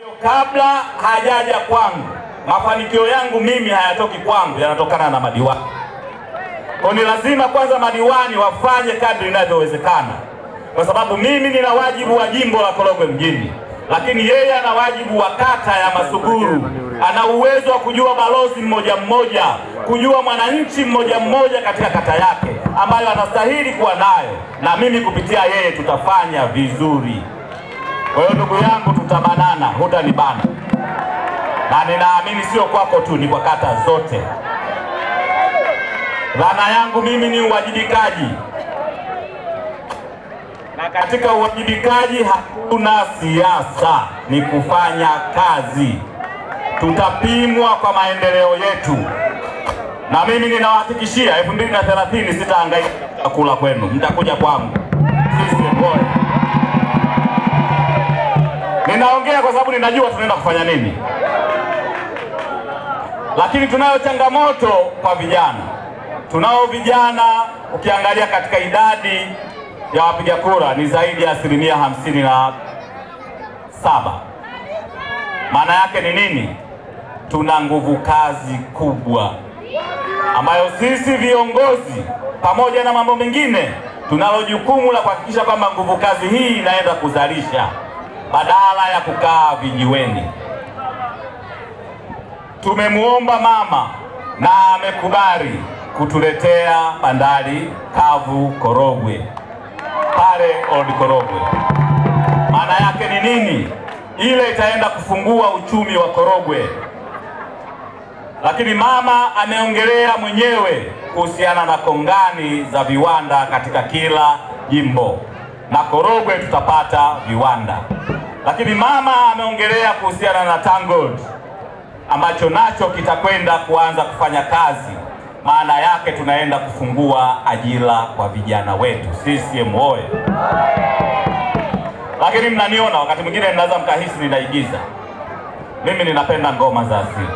Kabla hajaja kwangu, mafanikio yangu mimi hayatoki kwangu, yanatokana na madiwani. Kwa ni lazima kwanza madiwani wafanye kadri inavyowezekana, kwa sababu mimi nina wajibu wa jimbo la Korogwe mjini, lakini yeye ana wajibu wa kata ya Masuguru. Ana uwezo wa kujua balozi mmoja mmoja, kujua mwananchi mmoja mmoja katika kata yake ambayo anastahili kuwa nayo, na mimi kupitia yeye tutafanya vizuri. Kwa hiyo ndugu yangu, tutabanana, hutanibana, na ninaamini sio kwako tu, ni kwa kata zote. Dhana yangu mimi ni uwajibikaji, na katika uwajibikaji hakuna siasa, ni kufanya kazi. Tutapimwa kwa maendeleo yetu, na mimi ninawahakikishia 2030 sitahangaika kula kwenu, mtakuja kwangu. Sisi boy. Ninaongea kwa sababu ninajua tunaenda kufanya nini. Lakini tunayo changamoto kwa vijana. Tunao vijana, ukiangalia katika idadi ya wapiga kura ni zaidi ya 57%. Maana yake ni nini? Tuna nguvu kazi kubwa ambayo sisi viongozi pamoja na mambo mengine tunalo jukumu la kuhakikisha kwamba nguvu kazi hii inaenda kuzalisha badala ya kukaa vijiweni. Tumemuomba mama na amekubali kutuletea bandari kavu Korogwe, pale Old Korogwe. Maana yake ni nini? Ile itaenda kufungua uchumi wa Korogwe. Lakini mama ameongelea mwenyewe kuhusiana na kongani za viwanda katika kila jimbo, na Korogwe tutapata viwanda. Lakini mama ameongelea kuhusiana na TANROADS ambacho nacho kitakwenda kuanza kufanya kazi. Maana yake tunaenda kufungua ajira kwa vijana wetu. CCM oye! Lakini mnaniona wakati mwingine mnaweza mkahisi ninaigiza. Mimi ninapenda ngoma za asili.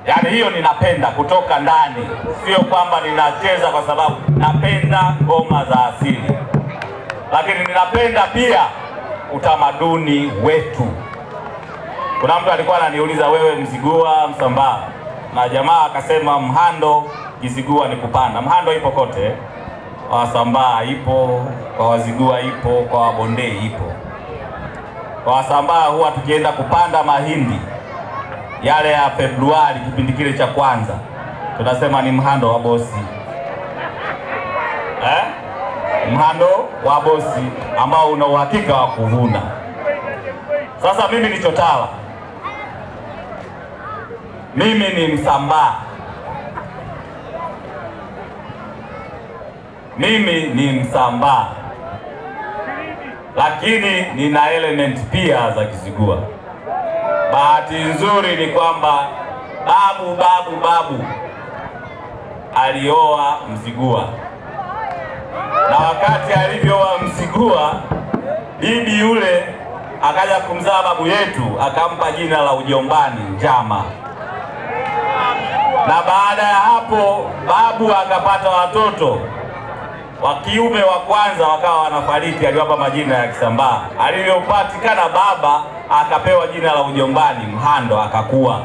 Yaani hiyo ninapenda kutoka ndani, sio kwamba ninacheza kwa sababu napenda ngoma za asili. Lakini ninapenda pia utamaduni wetu. Kuna mtu alikuwa ananiuliza, wewe Mzigua Msambaa? Na jamaa akasema Mhando Kizigua ni kupanda. Mhando ipo kote, kwa Wasambaa ipo, kwa Wazigua ipo, kwa Wabondei ipo. Kwa Wasambaa huwa tukienda kupanda mahindi yale ya Februari, kipindi kile cha kwanza, tunasema ni mhando wa bosi. Mhando wa bosi ambao una uhakika wa kuvuna. Sasa mimi ni chotala, mimi ni Msambaa, mimi ni Msambaa, lakini nina element pia za Kizigua. Bahati nzuri ni kwamba babu alioa Mzigua, na wakati alivyooa Mzigua, bibi yule akaja kumzaa babu yetu, akampa jina la ujombani Njama. Na baada ya hapo babu akapata watoto wa kiume wa kwanza, wakawa wanafariki, aliwapa majina ya Kisambaa. Alivyopatikana baba akapewa jina la ujombani Mhando, akakuwa.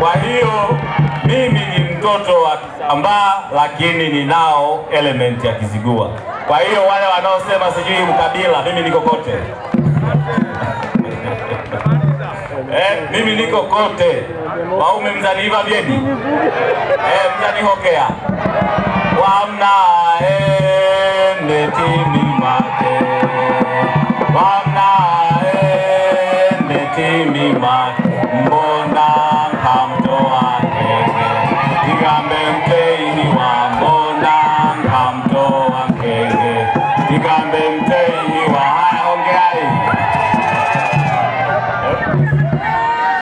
Kwa hiyo mimi ni mtoto wa Kisambaa, lakini ninao element ya Kizigua. Kwa hiyo wale wanaosema sijui ukabila, mimi niko kote. Mimi niko kote. Waume mzaniva vyedi, mzanihokea wamna netimi mate, wamna netimi mate.